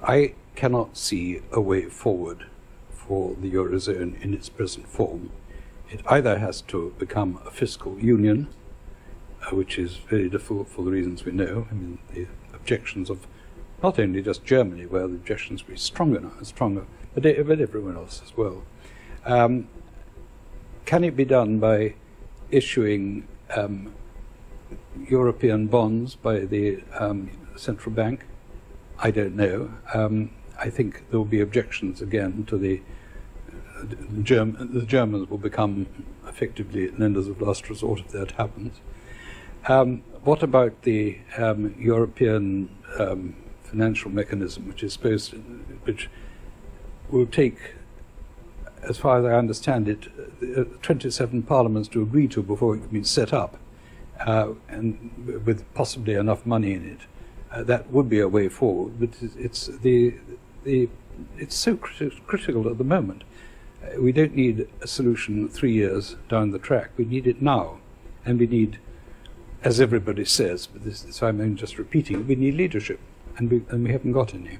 I cannot see a way forward for the Eurozone in its present form. It either has to become a fiscal union, which is very difficult for the reasons we know. I mean, the objections of not only just Germany, where the objections will be stronger, but everyone else as well. Can it be done by issuing European bonds by the central bank? I don't know. I think there will be objections again to the Germans will become effectively lenders of last resort if that happens. What about the European financial mechanism, which will take, as far as I understand it, 27 parliaments to agree to before it can be set up, and with possibly enough money in it. That would be a way forward, but it's so critical at the moment. We don't need a solution 3 years down the track. We need it now, and we need, as everybody says, but this I'm just repeating, we need leadership, and we haven't got any.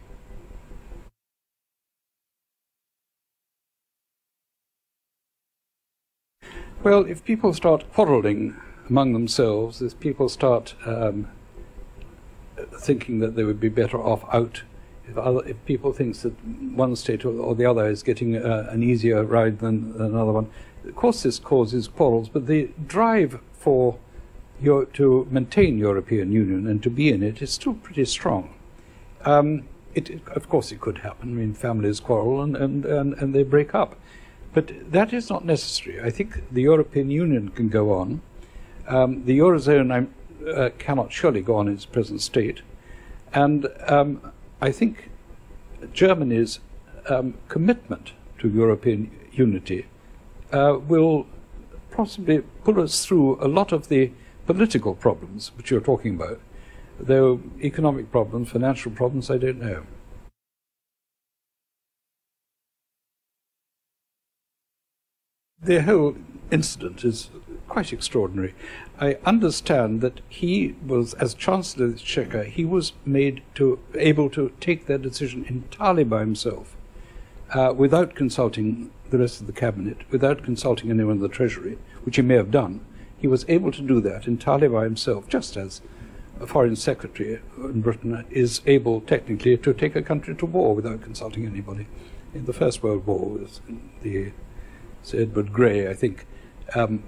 Well, if people start quarrelling among themselves, if people start thinking that they would be better off out, if people think that one state or the other is getting an easier ride than another one, of course this causes quarrels, but the drive for to maintain European Union and to be in it is still pretty strong. Of course it could happen. I mean, families quarrel and they break up. But that is not necessary. I think the European Union can go on. The Eurozone cannot surely go on in its present state. And I think Germany's commitment to European unity will possibly pull us through a lot of the political problems which you're talking about. Though economic problems, financial problems, I don't know. The whole incident is quite extraordinary. I understand that he was, as Chancellor of the Exchequer, he was able to take that decision entirely by himself, without consulting the rest of the cabinet, without consulting anyone in the Treasury, which he may have done. He was able to do that entirely by himself, just as a foreign secretary in Britain is able technically to take a country to war without consulting anybody. In the First World War, Sir Edward Grey, I think,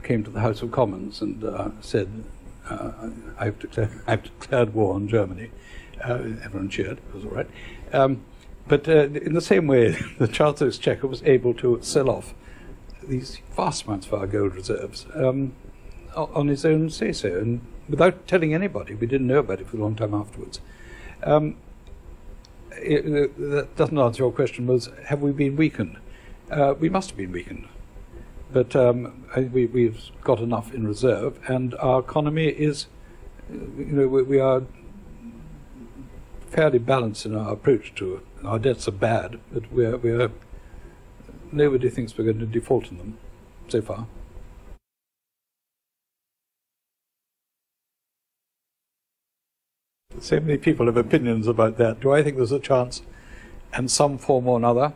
came to the House of Commons and said, I've declared war on Germany. Everyone cheered, it was all right. But in the same way, the Chancellor of the Exchequer was able to sell off these vast amounts of our gold reserves on his own say-so, and without telling anybody. We didn't know about it for a long time afterwards. That doesn't answer your question. Was, have we been weakened? We must have been weakened. But we've got enough in reserve, and our economy is, we are fairly balanced in our approach to it. Our debts are bad, but nobody thinks we're going to default in them so far. So many people have opinions about that. Do I think there's a chance in some form or another?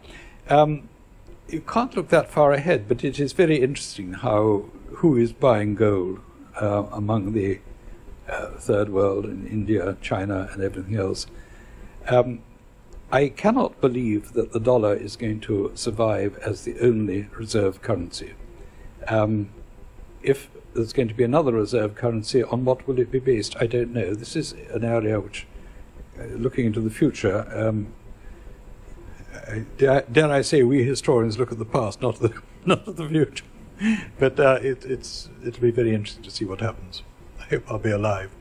You can't look that far ahead, but it is very interesting who is buying gold among the third world, in India, China, and everything else. I cannot believe that the dollar is going to survive as the only reserve currency. If there's going to be another reserve currency, on what will it be based? I don't know. This is an area which, looking into the future, dare I say, we historians look at the past, not at the future. But it'll be very interesting to see what happens. I hope I'll be alive.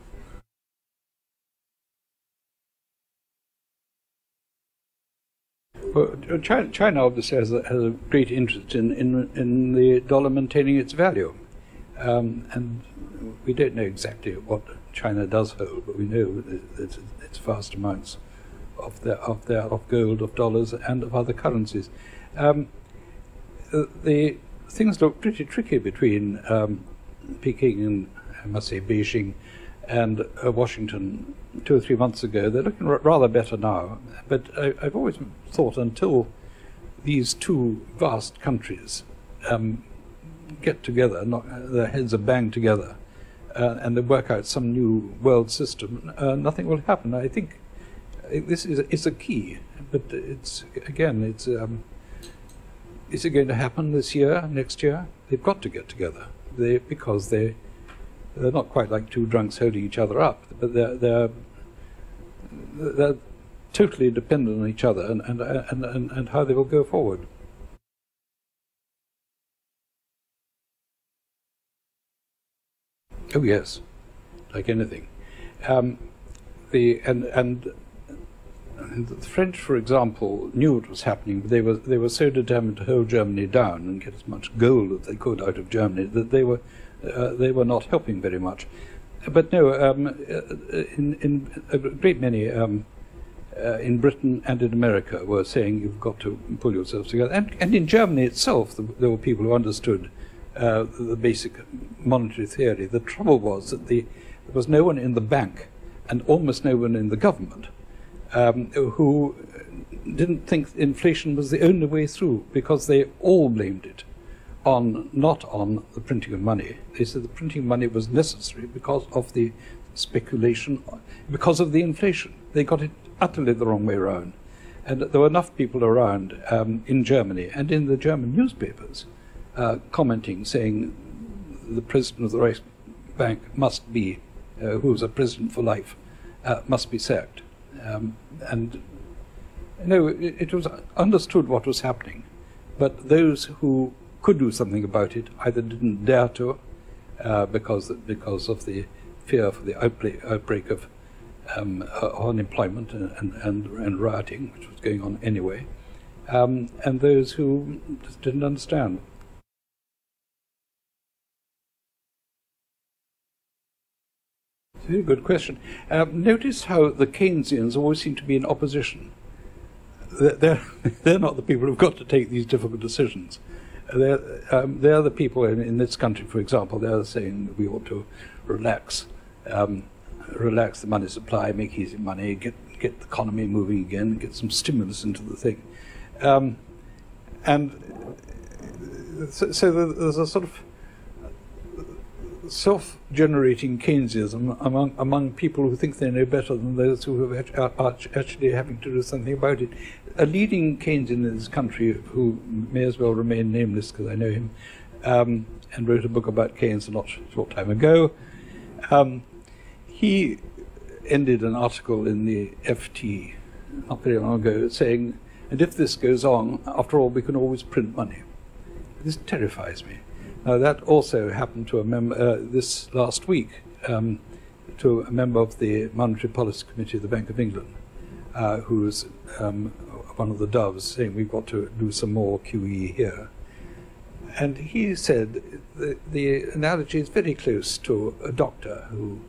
Well, China obviously has a great interest in the dollar maintaining its value, and we don't know exactly what China does hold, but we know that it's vast amounts of gold, of dollars, and of other currencies. The things look pretty tricky between Peking and, I must say, Beijing and Washington 2 or 3 months ago. They're looking rather better now, but I've always thought until these two vast countries get together, their heads are banged together, and they work out some new world system, nothing will happen. I think this is a key, but it's again, is it going to happen this year, next year? They've got to get together, because they're not quite like two drunks holding each other up, but they're totally dependent on each other and how they will go forward. Oh yes, like anything. The French, for example, knew what was happening, but they were so determined to hold Germany down and get as much gold as they could out of Germany that they were not helping very much. But no, in a great many in Britain and in America were saying you've got to pull yourselves together, and in Germany itself there were people who understood the basic monetary theory. The trouble was that there was no one in the bank and almost no one in the government who didn't think inflation was the only way through, because they all blamed it not on the printing of money. They said the printing of money was necessary because of the speculation, because of the inflation. They got it utterly the wrong way around. And there were enough people around in Germany and in the German newspapers commenting, saying the president of the Reichsbank must be, who was a president for life, must be sacked. And no, it was understood what was happening, but those who could do something about it either didn't dare to, because of the fear for the outbreak of unemployment and rioting, which was going on anyway, and those who just didn't understand. It's a very good question. Notice how the Keynesians always seem to be in opposition. They're not the people who've got to take these difficult decisions. They're the people in this country, for example. They're saying that we ought to relax the money supply, make easy money, get the economy moving again, get some stimulus into the thing, and so there's a sort of self-generating Keynesianism among people who think they know better than those who are actually having to do something about it. A leading Keynesian in this country, who may as well remain nameless because I know him, and wrote a book about Keynes a short time ago, he ended an article in the FT not very long ago saying, and if this goes on, after all, we can always print money. This terrifies me. Now, that also happened to a member this last week, to a member of the Monetary Policy Committee of the Bank of England, who was one of the doves, saying we've got to do some more QE here. And he said the analogy is very close to a doctor who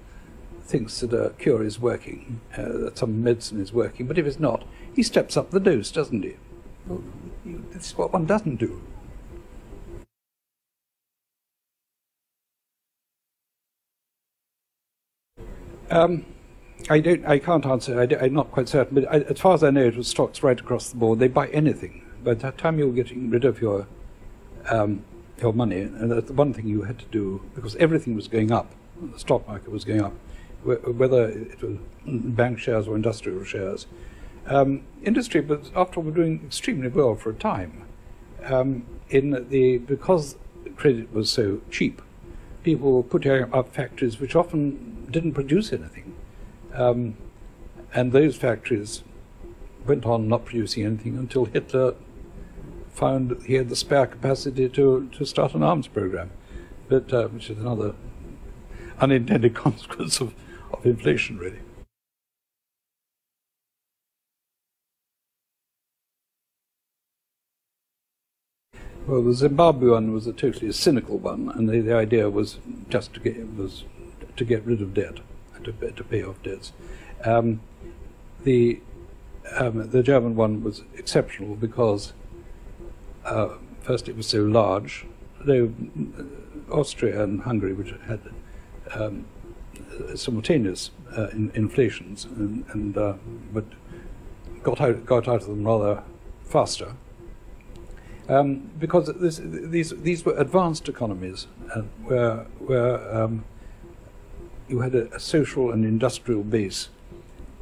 thinks that a cure is working, that some medicine is working, but if it's not, he steps up the dose, doesn't he? Well, this is what one doesn't do. I can't answer. I'm not quite certain, but as far as I know, it was stocks right across the board. They buy anything. By the time you're getting rid of your money, and that's the one thing you had to do, because everything was going up, the stock market was going up, whether it was bank shares or industrial shares. Industry, but after all, were doing extremely well for a time. Because credit was so cheap, people were putting up factories which often didn't produce anything. And those factories went on not producing anything until Hitler found he had the spare capacity to start an arms program, but which is another unintended consequence of inflation, really. Well, the Zimbabwe one was a totally cynical one, and the idea was just to get rid of debt and to pay off debts. The German one was exceptional because first it was so large. Though Austria and Hungary, which had simultaneous inflations, but got out of them rather faster. Because these were advanced economies where you had a social and industrial base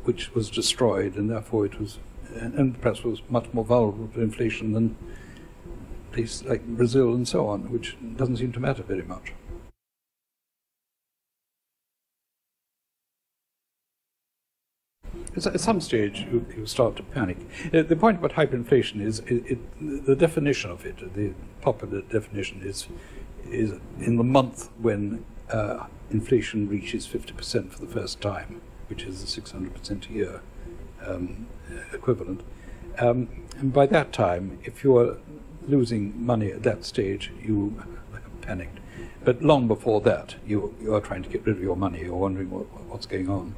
which was destroyed, and therefore it was, and perhaps was much more vulnerable to inflation than places like Brazil and so on, which doesn't seem to matter very much. At some stage, you start to panic. The point about hyperinflation is the definition of it. The popular definition is in the month when inflation reaches 50% for the first time, which is the 600% a year equivalent. And by that time, if you are losing money at that stage, you have panicked. But long before that, you are trying to get rid of your money. You're wondering what's going on.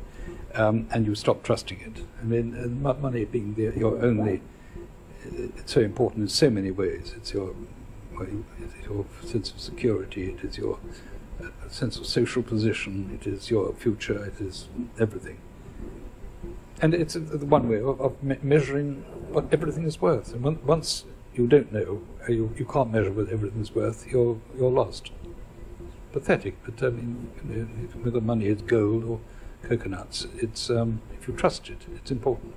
And you stop trusting it. I mean, money being your only, it's so important in so many ways. It's your sense of security, it is your sense of social position, it is your future, it is everything. And it's one way of measuring what everything is worth. And once you don't know, you can't measure what everything is worth, you're lost. Pathetic, but I mean, whether money is gold or coconuts, it's if you trust it, it's important.